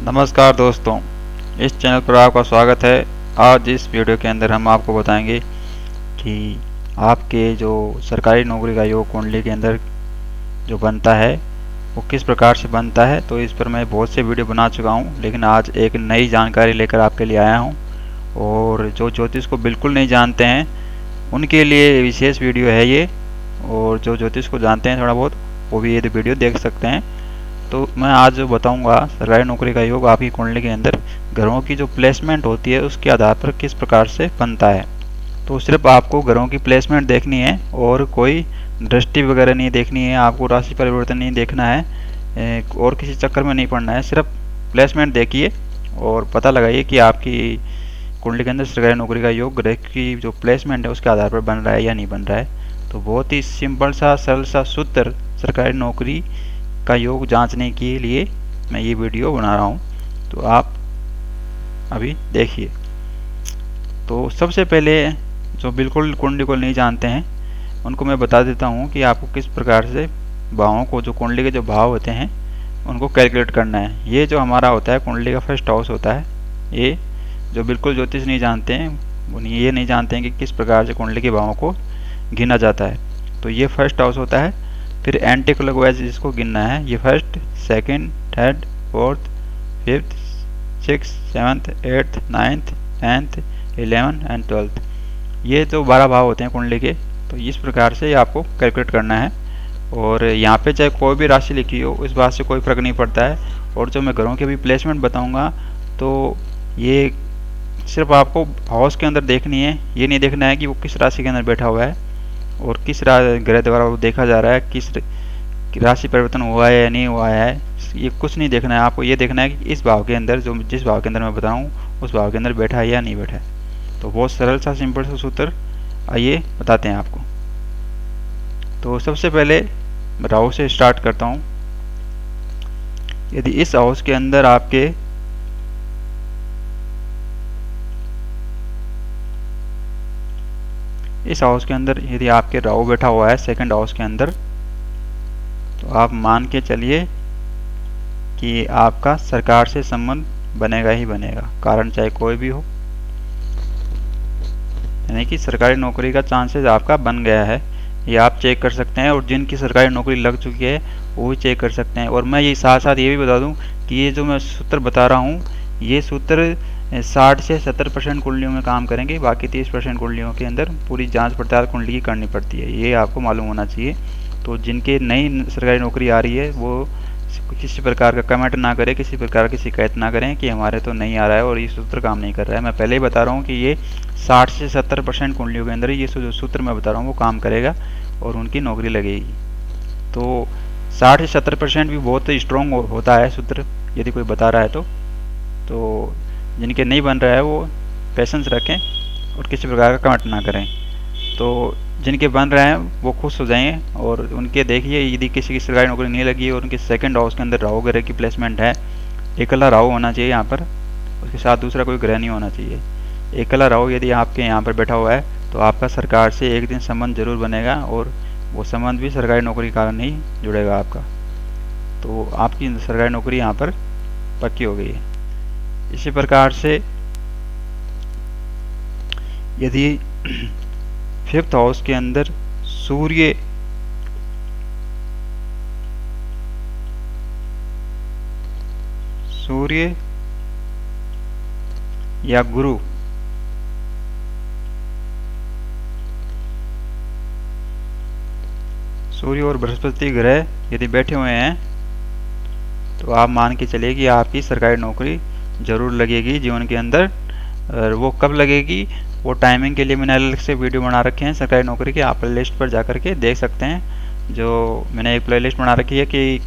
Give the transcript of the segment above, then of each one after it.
नमस्कार दोस्तों, इस चैनल पर आपका स्वागत है। आज इस वीडियो के अंदर हम आपको बताएंगे कि आपके जो सरकारी नौकरी का योग कुंडली के अंदर जो बनता है वो किस प्रकार से बनता है। तो इस पर मैं बहुत से वीडियो बना चुका हूँ, लेकिन आज एक नई जानकारी लेकर आपके लिए आया हूँ। और जो ज्योतिष को बिल्कुल नहीं जानते हैं उनके लिए विशेष वीडियो है ये, और जो ज्योतिष को जानते हैं थोड़ा बहुत वो भी ये वीडियो देख सकते हैं। तो मैं आज जो बताऊंगा सरकारी नौकरी का योग आपकी कुंडली के अंदर ग्रहों की जो प्लेसमेंट होती है उसके आधार पर किस प्रकार से बनता है। तो सिर्फ आपको ग्रहों की प्लेसमेंट देखनी है और कोई दृष्टि वगैरह नहीं देखनी है, आपको राशि परिवर्तन नहीं देखना है और किसी चक्कर में नहीं पड़ना है। सिर्फ प्लेसमेंट देखिए और पता लगाइए कि आपकी कुंडली के अंदर सरकारी नौकरी का योग ग्रह की जो प्लेसमेंट है उसके आधार पर बन रहा है या नहीं बन रहा है। तो बहुत ही सिंपल सा सरल सा सूत्र सरकारी नौकरी का योग जांचने के लिए मैं ये वीडियो बना रहा हूँ, तो आप अभी देखिए। तो सबसे पहले जो बिल्कुल कुंडली को नहीं जानते हैं उनको मैं बता देता हूँ कि आपको किस प्रकार से भावों को, जो कुंडली के जो भाव होते हैं उनको कैलकुलेट करना है। ये जो हमारा होता है कुंडली का फर्स्ट हाउस होता है। ये जो बिल्कुल ज्योतिष नहीं जानते हैं वो ये नहीं जानते हैं कि किस प्रकार से कुंडली के भावों को गिना जाता है। तो ये फर्स्ट हाउस होता है। फिर एंटी क्लॉकवाइज इसको गिनना है। ये first, second, third, fourth, fifth, six, seventh, eighth, ninth, 10th, 11 and 12th, ये जो 12 भाव होते हैं कुंडली के। तो इस प्रकार से आपको कैलकुलेट करना है। और यहाँ पे चाहे कोई भी राशि लिखी हो इस बात से कोई फर्क नहीं पड़ता है। और जो मैं घरों के भी प्लेसमेंट बताऊँगा तो ये सिर्फ आपको हाउस के अंदर देखनी है, ये नहीं देखना है कि वो किस राशि के अंदर बैठा हुआ है और किस ग्रह द्वारा वो देखा जा रहा है, किस राशि परिवर्तन हुआ है या नहीं हुआ है। ये कुछ नहीं देखना है, आपको ये देखना है कि इस भाव के अंदर, जो जिस भाव के अंदर मैं बता रहा हूँ उस भाव के अंदर बैठा है या नहीं बैठा है। तो बहुत सरल सा सिंपल सा सूत्र आइए बताते हैं आपको। तो सबसे पहले राहु से स्टार्ट करता हूँ। यदि इस हाउस के अंदर आपके इस हाउस के अंदर यदि आपके राहु बैठा हुआ है सेकंड हाउस के अंदर, तो आप मान के चलिए कि आपका सरकार से संबंध बनेगा ही बनेगा, कारण चाहे कोई भी हो। यानी कि सरकारी नौकरी का चांसेस आपका बन गया है, ये आप चेक कर सकते हैं। और जिनकी सरकारी नौकरी लग चुकी है वो भी चेक कर सकते हैं। और मैं ये साथ साथ ये भी बता दूं कि ये जो मैं सूत्र बता रहा हूँ ये सूत्र 60 से 70% कुंडलियों में काम करेंगे, बाकी 30% कुंडलियों के अंदर पूरी जांच पड़ताल कुंडली की करनी पड़ती है, ये आपको मालूम होना चाहिए। तो जिनके नई सरकारी नौकरी आ रही है वो किसी प्रकार का कमेंट ना करें, किसी प्रकार की शिकायत ना करें कि हमारे तो नहीं आ रहा है और ये सूत्र काम नहीं कर रहा है। मैं पहले ही बता रहा हूँ कि ये 60 से 70% कुंडलियों के अंदर ये जो सूत्र मैं बता रहा हूँ वो काम करेगा और उनकी नौकरी लगेगी। तो 60 से 70% भी बहुत स्ट्रॉन्ग होता है सूत्र यदि कोई बता रहा है तो जिनके नहीं बन रहा है वो पेशेंस रखें और किसी प्रकार का कमेंट ना करें। तो जिनके बन रहे हैं वो खुश हो जाएंगे। और उनके देखिए यदि किसी की सरकारी नौकरी नहीं लगी और उनके सेकंड हाउस के अंदर राहु ग्रह की प्लेसमेंट है, एकला राहु होना चाहिए यहाँ पर, उसके साथ दूसरा कोई ग्रह नहीं होना चाहिए। एकला राहु यदि आपके यहाँ पर बैठा हुआ है तो आपका सरकार से एक दिन संबंध जरूर बनेगा और वो संबंध भी सरकारी नौकरी के कारण ही जुड़ेगा आपका। तो आपकी सरकारी नौकरी यहाँ पर पक्की हो गई है। इसी प्रकार से यदि फिफ्थ हाउस के अंदर सूर्य या गुरु सूर्य और बृहस्पति ग्रह यदि बैठे हुए हैं तो आप मान के चलिए कि आपकी सरकारी नौकरी जरूर लगेगी जीवन के अंदर। और वो कब लगेगी वो टाइमिंग के लिए मैंने अलग से वीडियो बना रखे हैं सरकारी नौकरी के, आप प्लेलिस्ट पर जा कर के देख सकते हैं। जो मैंने एक प्लेलिस्ट बना रखी है कि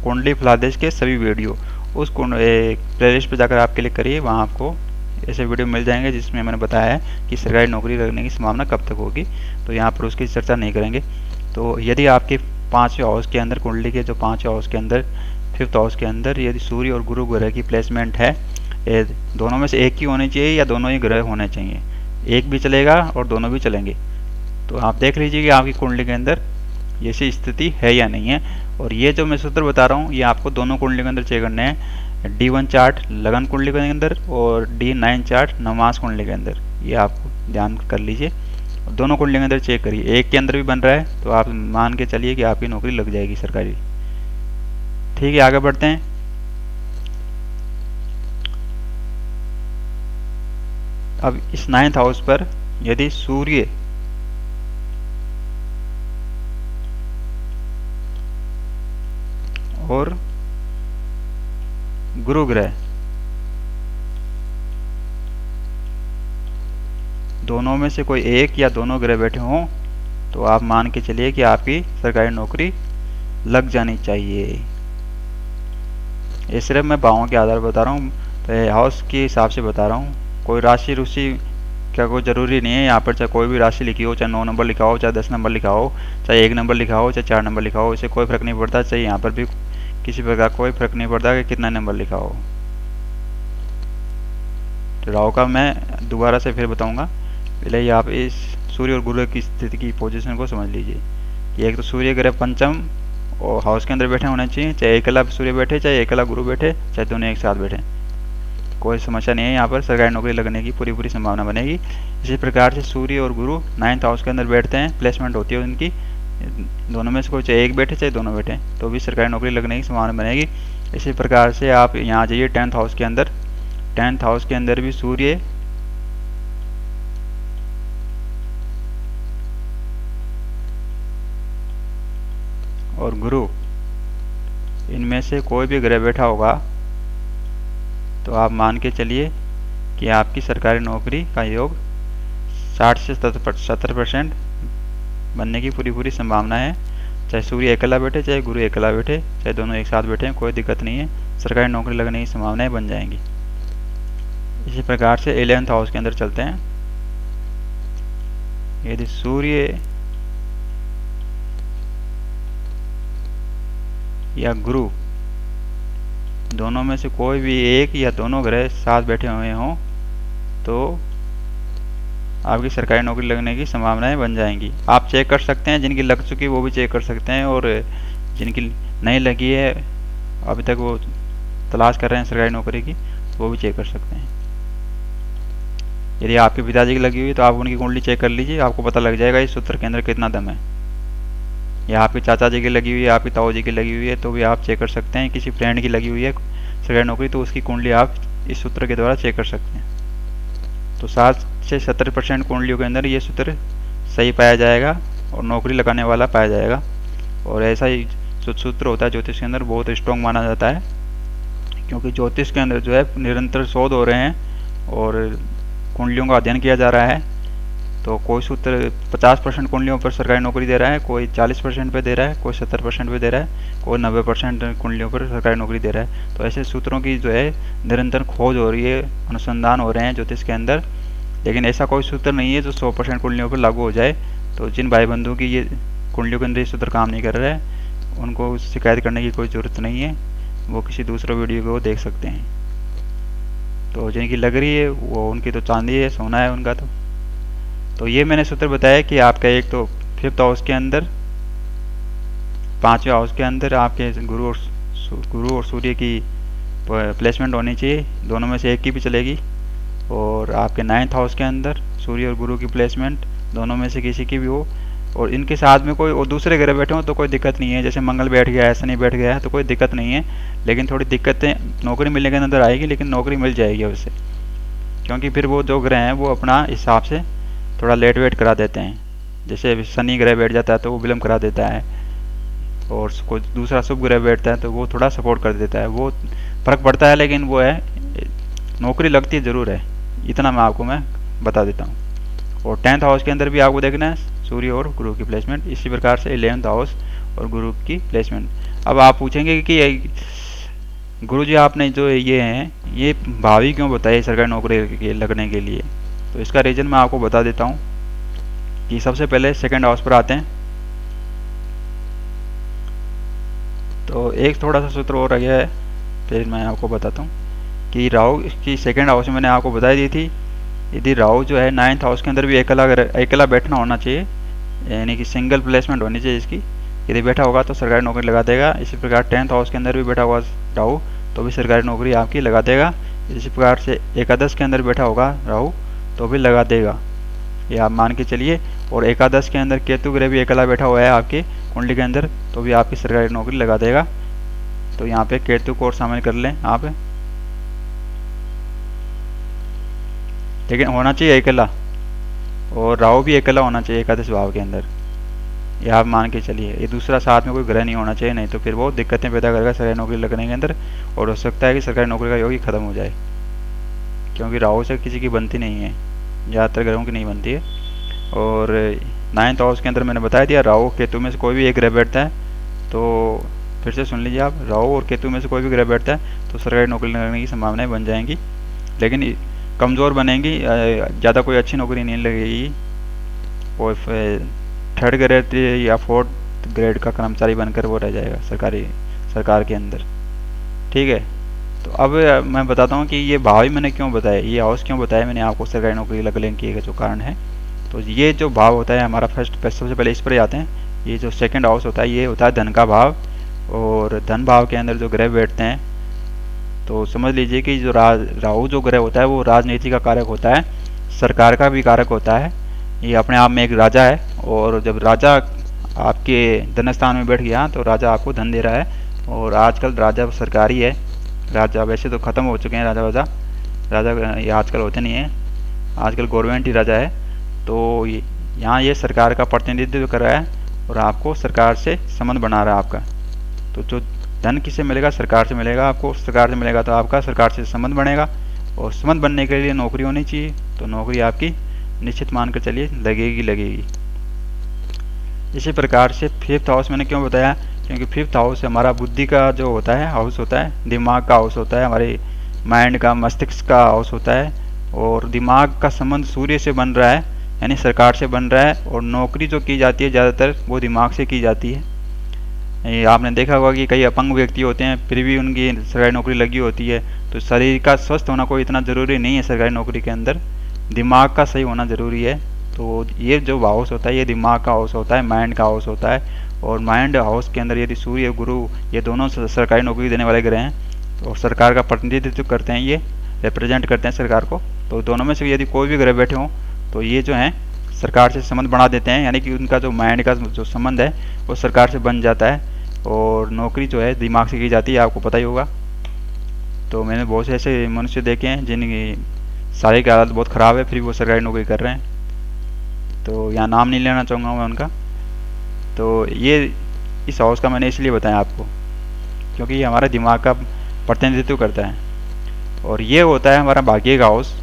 कुंडली फलादेश के सभी वीडियो, उस प्लेलिस्ट पर जाकर आप क्लिक करिए, वहाँ आपको ऐसे वीडियो मिल जाएंगे जिसमें मैंने बताया है कि सरकारी नौकरी लगने की संभावना कब तक होगी। तो यहाँ पर उसकी चर्चा नहीं करेंगे। तो यदि आपके 5वें हाउस के अंदर, कुंडली के जो 5वें हाउस के अंदर, फिफ्थ हाउस के अंदर यदि सूर्य और गुरु ग्रह की प्लेसमेंट है, दोनों में से एक ही होनी चाहिए या दोनों ही ग्रह होने चाहिए, एक भी चलेगा और दोनों भी चलेंगे। तो आप देख लीजिए कि आपकी कुंडली के अंदर ऐसी स्थिति है या नहीं है। और ये जो मैं सूत्र बता रहा हूँ ये आपको दोनों कुंडली के अंदर चेक करने हैं। D1 चार्ट लगन कुंडली के अंदर और D9 चार्ट नवमास कुंडली के अंदर। ये आप ध्यान कर लीजिए, दोनों कुंडली के अंदर चेक करिए। एक के अंदर भी बन रहा है तो आप मान के चलिए कि आपकी नौकरी लग जाएगी सरकारी। ठीक है, आगे बढ़ते हैं। अब इस 9th हाउस पर यदि सूर्य और गुरु ग्रह दोनों में से कोई एक या दोनों ग्रह बैठे हों तो आप मान के चलिए कि आपकी सरकारी नौकरी लग जानी चाहिए। ये सिर्फ मैं भावों के आधार पर बता रहा हूँ, तो हाउस के हिसाब से बता रहा हूँ। कोई राशि रुचि क्या कोई ज़रूरी नहीं है यहाँ पर, चाहे कोई भी राशि लिखी हो, चाहे 9 नंबर लिखा हो, चाहे 10 नंबर लिखा हो, चाहे 1 नंबर लिखा हो, चाहे 4 नंबर लिखा हो, इससे कोई फ़र्क नहीं पड़ता। चाहे यहाँ पर भी किसी प्रकार कोई फ़र्क नहीं पड़ता कि कितना नंबर लिखा हो। तो राहु का मैं दोबारा से फिर बताऊँगा, पहले ही आप इस सूर्य और गुरु की स्थिति की पोजीशन को समझ लीजिए कि एक तो सूर्य ग्रह पंचम और हाउस के अंदर बैठे होने चाहिए, चाहे अकेला सूर्य बैठे, चाहे अकेला गुरु बैठे, चाहे दोनों एक साथ बैठे, कोई समस्या नहीं है। यहाँ पर सरकारी नौकरी लगने की पूरी संभावना बनेगी। इसी प्रकार से सूर्य और गुरु 9th हाउस के अंदर बैठते हैं, प्लेसमेंट होती है उनकी, दोनों में से कोई चाहे एक बैठे चाहे दोनों बैठे तो भी सरकारी नौकरी लगने की संभावना बनेगी। इसी प्रकार से आप यहाँ जाइए 10th हाउस के अंदर। 10th हाउस के अंदर भी सूर्य और गुरु इनमें से कोई भी ग्रह बैठा होगा तो आप मान के चलिए कि आपकी सरकारी नौकरी का योग 60 से 70% बनने की पूरी संभावना है। चाहे सूर्य अकेला बैठे, चाहे गुरु अकेला बैठे, चाहे दोनों एक साथ बैठे, कोई दिक्कत नहीं है, सरकारी नौकरी लगने की संभावनाएं बन जाएंगी। इसी प्रकार से 11th हाउस के अंदर चलते हैं। यदि सूर्य या गुरु दोनों में से कोई भी एक या दोनों ग्रह साथ बैठे हुए हों तो आपकी सरकारी नौकरी लगने की संभावनाएं बन जाएंगी। आप चेक कर सकते हैं, जिनकी लग चुकी वो भी चेक कर सकते हैं, और जिनकी नहीं लगी है अभी तक वो तलाश कर रहे हैं सरकारी नौकरी की, वो भी चेक कर सकते हैं। यदि आपके पिताजी की लगी हुई तो आप उनकी कुंडली चेक कर लीजिए, आपको पता लग जाएगा इस सूत्र के अंदर कितना दम है। या आपके चाचा जी की लगी हुई है, आपकी ताऊ जी की लगी हुई है तो भी आप चेक कर सकते हैं। किसी फ्रेंड की लगी हुई है सरकारी नौकरी तो उसकी कुंडली आप इस सूत्र के द्वारा चेक कर सकते हैं। तो 60 से 70% कुंडलियों के अंदर ये सूत्र सही पाया जाएगा और नौकरी लगाने वाला पाया जाएगा। और ऐसा ही जो सूत्र होता है ज्योतिष के अंदर बहुत स्ट्रॉन्ग माना जाता है, क्योंकि ज्योतिष के अंदर जो है निरंतर शोध हो रहे हैं और कुंडलियों का अध्ययन किया जा रहा है। तो कोई सूत्र 50% कुंडलियों पर सरकारी नौकरी दे रहा है, कोई 40% पे दे रहा है, कोई 70% पे दे रहा है, कोई 90% कुंडलियों पर सरकारी नौकरी दे रहा है। तो ऐसे सूत्रों की जो है निरंतर खोज हो रही है, अनुसंधान हो रहे हैं ज्योतिष के अंदर, लेकिन ऐसा कोई सूत्र नहीं है जो 100% कुंडलियों पर लागू हो जाए। तो जिन भाई बंधुओं की ये कुंडलियों के अंदर ये सूत्र काम नहीं कर रहा है उनको शिकायत करने की कोई ज़रूरत नहीं है, वो किसी दूसरे वीडियो को देख सकते हैं। तो जिनकी लग रही है वो उनकी तो चांदी है, सोना है उनका। तो ये मैंने सूत्र बताया कि आपका एक तो 5th हाउस के अंदर, 5वें हाउस के अंदर आपके गुरु और सूर्य की प्लेसमेंट होनी चाहिए, दोनों में से एक की भी चलेगी। और आपके 9th हाउस के अंदर सूर्य और गुरु की प्लेसमेंट दोनों में से किसी की भी हो, और इनके साथ में कोई और दूसरे ग्रह बैठे हो तो कोई दिक्कत नहीं है। जैसे मंगल बैठ गया है, शनि बैठ गया है तो कोई दिक्कत नहीं है, लेकिन थोड़ी दिक्कतें नौकरी मिलने के अंदर आएगी, लेकिन नौकरी मिल जाएगी उससे, क्योंकि फिर वो जो ग्रह हैं वो अपना हिसाब से थोड़ा लेट वेट करा देते हैं। जैसे शनि ग्रह बैठ जाता है तो वो विलम्ब करा देता है, और कोई दूसरा शुभ ग्रह बैठता है तो वो थोड़ा सपोर्ट कर देता है, वो फर्क पड़ता है, लेकिन वो है नौकरी लगती ज़रूर है, इतना मैं बता देता हूँ। और 10th हाउस के अंदर भी आपको देखना है सूर्य और गुरु की प्लेसमेंट, इसी प्रकार से 11th हाउस और गुरु की प्लेसमेंट। अब आप पूछेंगे कि गुरु जी आपने जो ये हैं ये भावी क्यों बताए सरकारी नौकरी लगने के लिए, तो इसका रीज़न मैं आपको बता देता हूँ कि सबसे पहले 2nd हाउस पर आते हैं। तो एक थोड़ा सा सूत्र और रह गया है, फिर मैं आपको बताता हूँ कि राहु की 2nd हाउस में मैंने आपको बताई दी थी। यदि राहु जो है 9th हाउस के अंदर भी अकेला बैठना होना चाहिए, यानी कि सिंगल प्लेसमेंट होनी चाहिए इसकी। यदि बैठा होगा तो सरकारी नौकरी लगा देगा। इसी प्रकार 10th हाउस के अंदर भी बैठा हुआ राहु तो भी सरकारी नौकरी आपकी लगा देगा। इसी प्रकार से एकादश के अंदर बैठा होगा राहु तो भी लगा देगा, ये आप मान के चलिए। और एकादश के अंदर केतु ग्रह भी अकेला बैठा हुआ है आपके कुंडली के अंदर तो भी आपकी सरकारी नौकरी लगा देगा। तो यहाँ पे केतु को और शामिल कर लें आप, लेकिन होना चाहिए अकेला, और राहु भी अकेला होना चाहिए एकादश भाव के अंदर, ये आप मान के चलिए। ये दूसरा साथ में कोई ग्रह नहीं होना चाहिए, नहीं तो फिर बहुत दिक्कतें पैदा करेगा सरकारी नौकरी लगने के अंदर। और हो सकता है कि सरकारी नौकरी का योग ही खत्म हो जाए, क्योंकि राहु से किसी की बनती नहीं है, ज़्यादातर ग्रहों की नहीं बनती है। और 9th हाउस के अंदर मैंने बता दिया राहु केतु में से कोई भी एक ग्रह बैठता है, तो फिर से सुन लीजिए आप, राहु और केतु में से कोई भी ग्रह बैठता है तो सरकारी नौकरी लगने की संभावनाएं बन जाएंगी, लेकिन कमज़ोर बनेंगी, ज़्यादा कोई अच्छी नौकरी नहीं लगेगी। और 3rd ग्रेड या 4th ग्रेड का कर्मचारी बनकर वो रह जाएगा सरकार के अंदर, ठीक है। तो अब मैं बताता हूँ कि ये भाव ही मैंने क्यों बताया, ये हाउस क्यों बताया मैंने आपको सरकारी नौकरी लगने की जो कारण है। तो ये जो भाव होता है हमारा सबसे पहले इस पर आते हैं। ये जो 2nd हाउस होता है ये होता है धन का भाव, और धन भाव के अंदर जो ग्रह बैठते हैं तो समझ लीजिए कि जो राहु जो ग्रह होता है वो राजनीति का कारक होता है, सरकार का भी कारक होता है, ये अपने आप में एक राजा है। और जब राजा आपके धन स्थान में बैठ गया तो राजा आपको धन दे रहा है। और आजकल राजा सरकारी है, राजा वैसे तो ख़त्म हो चुके हैं, राजा ये आजकल होते नहीं हैं, आजकल गवर्नमेंट ही राजा है। तो यहाँ ये सरकार का प्रतिनिधित्व कर रहा है और आपको सरकार से संबंध बना रहा है आपका। तो जो धन किससे मिलेगा, सरकार से मिलेगा आपको, सरकार से मिलेगा तो आपका सरकार से संबंध बनेगा, और संबंध बनने के लिए नौकरी होनी चाहिए, तो नौकरी आपकी निश्चित मानकर चलिए लगेगी। इसी प्रकार से 5th हाउस मैंने क्यों बताया, क्योंकि 5th हाउस हमारा बुद्धि का जो होता है हाउस होता है, दिमाग का हाउस होता है, हमारे माइंड का मस्तिष्क का हाउस होता है। और दिमाग का संबंध सूर्य से बन रहा है, यानी सरकार से बन रहा है, और नौकरी जो की जाती है ज़्यादातर वो दिमाग से की जाती है। ये आपने देखा होगा कि कई अपंग व्यक्ति होते हैं फिर भी उनकी सरकारी नौकरी लगी होती है। तो शरीर का स्वस्थ होना कोई इतना ज़रूरी नहीं है सरकारी नौकरी के अंदर, दिमाग का सही होना ज़रूरी है। तो ये जो हाउस होता है ये दिमाग का हाउस होता है, माइंड का हाउस होता है। और माइंड हाउस के अंदर यदि सूर्य गुरु ये दोनों सरकारी नौकरी देने वाले ग्रह हैं और सरकार का प्रतिनिधित्व करते हैं, ये रिप्रेजेंट करते हैं सरकार को, तो दोनों में से यदि कोई भी ग्रह बैठे हों तो ये जो हैं सरकार से संबंध बना देते हैं, यानी कि उनका जो माइंड का जो संबंध है वो सरकार से बन जाता है, और नौकरी जो है दिमाग से की जाती है, आपको पता ही होगा। तो मैंने बहुत से ऐसे मनुष्य देखे हैं जिनकी शारीरिक हालत बहुत ख़राब है फिर भी वो सरकारी नौकरी कर रहे हैं, तो यहाँ नाम नहीं लेना चाहूँगा मैं उनका। तो ये इस हाउस का मैंने इसलिए बताया आपको क्योंकि ये हमारे दिमाग का प्रतिनिधित्व करता है, और ये होता है हमारा भाग्य का हाउस।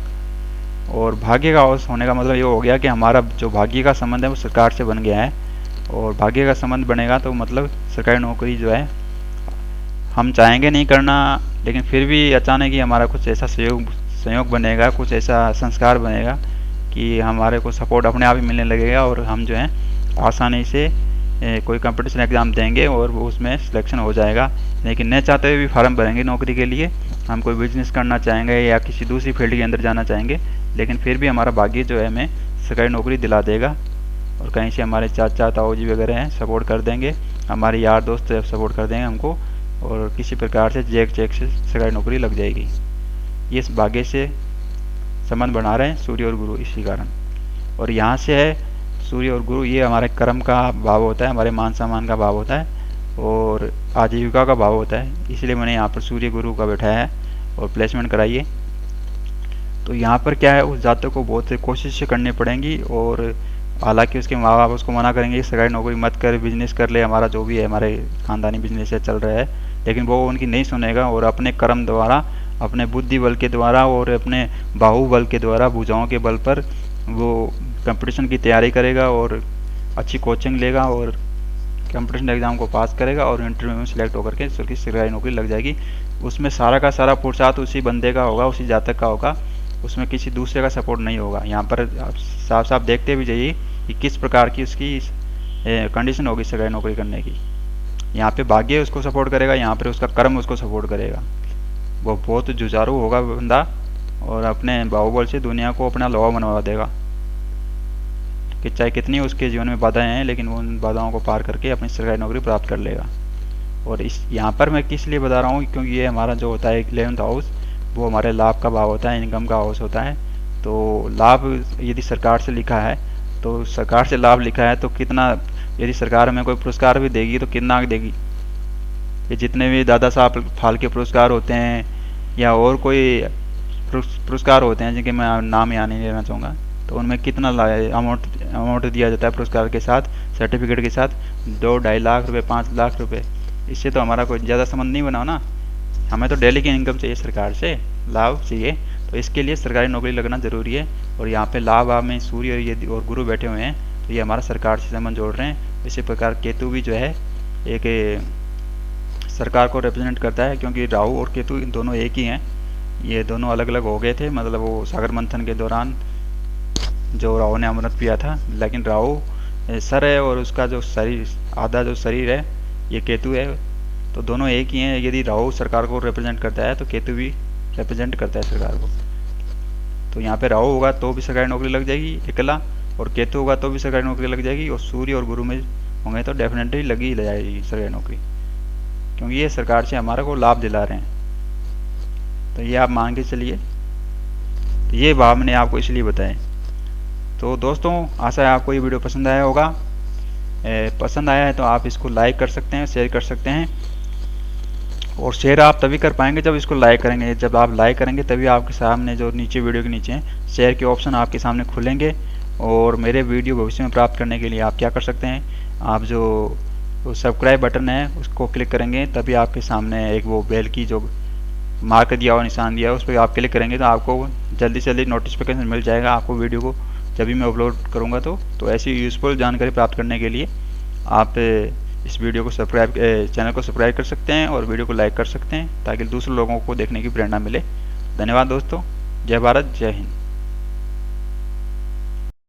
और भाग्य का हाउस होने का मतलब ये हो गया कि हमारा जो भाग्य का संबंध है वो सरकार से बन गया है, और भाग्य का संबंध बनेगा तो मतलब सरकारी नौकरी जो है हम चाहेंगे नहीं करना, लेकिन फिर भी अचानक ही हमारा कुछ ऐसा संयोग बनेगा, कुछ ऐसा संस्कार बनेगा कि हमारे को सपोर्ट अपने आप ही मिलने लगेगा, और हम जो है आसानी से कोई कंपटीशन एग्ज़ाम देंगे और उसमें सिलेक्शन हो जाएगा। लेकिन न चाहते हुए भी फार्म भरेंगे नौकरी के लिए, हम कोई बिजनेस करना चाहेंगे या किसी दूसरी फील्ड के अंदर जाना चाहेंगे, लेकिन फिर भी हमारा भाग्य जो है हमें सरकारी नौकरी दिला देगा। और कहीं से हमारे चाचा ताऊ जी वगैरह हैं सपोर्ट कर देंगे, हमारे यार दोस्त सपोर्ट कर देंगे हमको, और किसी प्रकार से चेक से सरकारी नौकरी लग जाएगी। ये इस भाग्य से संबंध बना रहे हैं सूर्य और गुरु इसी कारण। और यहाँ से है सूर्य और गुरु, ये हमारे कर्म का भाव होता है, हमारे मान सम्मान का भाव होता है, और आजीविका का भाव होता है, इसलिए मैंने यहाँ पर सूर्य गुरु का बैठाया है और प्लेसमेंट कराइए। तो यहाँ पर क्या है, उस जातक को बहुत कोशिश करनी पड़ेंगी, और हालांकि उसके माँ बाप उसको मना करेंगे सरकारी नौकरी मत कर, बिजनेस कर ले, हमारा जो भी है हमारे खानदानी बिजनेस है चल रहा है, लेकिन वो उनकी नहीं सुनेगा, और अपने कर्म द्वारा, अपने बुद्धि बल के द्वारा और अपने बाहुबल के द्वारा, भुजाओं के बल पर वो कंपटीशन की तैयारी करेगा और अच्छी कोचिंग लेगा और कंपटीशन एग्ज़ाम को पास करेगा, और इंटरव्यू में सिलेक्ट होकर के उसकी सरकारी नौकरी लग जाएगी। उसमें सारा का सारा पुरुषार्थ उसी बंदे का होगा, उसी जातक का होगा, उसमें किसी दूसरे का सपोर्ट नहीं होगा। यहाँ पर आप साफ साफ देखते भी जाइए कि किस प्रकार की उसकी कंडीशन होगी सरकारी नौकरी करने की। यहाँ पे भाग्य उसको सपोर्ट करेगा, यहाँ पर उसका कर्म उसको सपोर्ट करेगा। वो बहुत जुझारू होगा बंदा, और अपने बाहुबल से दुनिया को अपना लोहा बनवा देगा, कि चाहे कितनी उसके जीवन में बाधाएं हैं, लेकिन वो उन बाधाओं को पार करके अपनी सरकारी नौकरी प्राप्त कर लेगा। और इस यहाँ पर मैं किस लिए बता रहा हूँ, क्योंकि ये हमारा जो होता है 11th हाउस, वो हमारे लाभ का भाव होता है, इनकम का हाउस होता है। तो लाभ यदि सरकार से लिखा है, तो सरकार से लाभ लिखा है तो कितना, यदि सरकार हमें कोई पुरस्कार भी देगी तो कितना देगी। ये जितने भी दादा साहब फाल्के पुरस्कार होते हैं या और कोई पुरस्कार होते हैं जिनके मैं नाम यहाँ नहीं लेना चाहूँगा, तो उनमें कितना अमाउंट दिया जाता है पुरस्कार के साथ, सर्टिफिकेट के साथ 2-2.5 लाख रुपए, 5 लाख रुपए। इससे तो हमारा कोई ज़्यादा संबंध नहीं बनाओ ना, हमें तो डेली की इनकम चाहिए, सरकार से लाभ चाहिए। तो इसके लिए सरकारी नौकरी लगना ज़रूरी है। और यहाँ पे लाभ भाव में सूर्य और गुरु बैठे हुए हैं, तो ये हमारा सरकार से संबंध जोड़ रहे हैं। इसी प्रकार केतु भी जो है एक सरकार को रिप्रेजेंट करता है, क्योंकि राहु और केतु दोनों एक ही हैं। ये दोनों अलग अलग हो गए थे, मतलब वो सागर मंथन के दौरान जो राहु ने अमृत पिया था, लेकिन राहु सर है और उसका जो शरीर, आधा जो शरीर है, ये केतु है। तो दोनों एक ही हैं। यदि राहु सरकार को रिप्रेजेंट करता है तो केतु भी रिप्रेजेंट करता है सरकार को। तो यहाँ पे राहु होगा तो भी सरकारी नौकरी लग जाएगी अकेला, और केतु होगा तो भी सरकारी नौकरी लग जाएगी, और सूर्य और गुरु में होंगे तो डेफिनेटली लगी जाएगी सरकारी नौकरी, क्योंकि ये सरकार से हमारे को लाभ दिला रहे हैं। तो ये आप मान के चलिए। तो ये भाव मैंने आपको इसलिए बताए। तो दोस्तों, आशा है आपको ये वीडियो पसंद आया होगा। पसंद आया है तो आप इसको लाइक कर सकते हैं, शेयर कर सकते हैं। और शेयर आप तभी कर पाएंगे जब इसको लाइक करेंगे। जब आप लाइक करेंगे तभी आपके सामने जो नीचे वीडियो के नीचे शेयर के ऑप्शन आपके सामने खुलेंगे। और मेरे वीडियो भविष्य में प्राप्त करने के लिए आप क्या कर सकते हैं, आप जो सब्सक्राइब बटन है उसको क्लिक करेंगे, तभी आपके सामने एक वो बेल की जो मार्क दिया हुआ, निशान दिया हुआ, उस पर आप क्लिक करेंगे तो आपको जल्दी से जल्दी नोटिफिकेशन मिल जाएगा आपको वीडियो को, जब भी मैं अपलोड करूँगा। तो ऐसी यूज़फुल जानकारी प्राप्त करने के लिए आप इस वीडियो को चैनल को सब्सक्राइब कर सकते हैं और वीडियो को लाइक कर सकते हैं, ताकि दूसरे लोगों को देखने की प्रेरणा मिले। धन्यवाद दोस्तों। जय भारत, जय हिंद।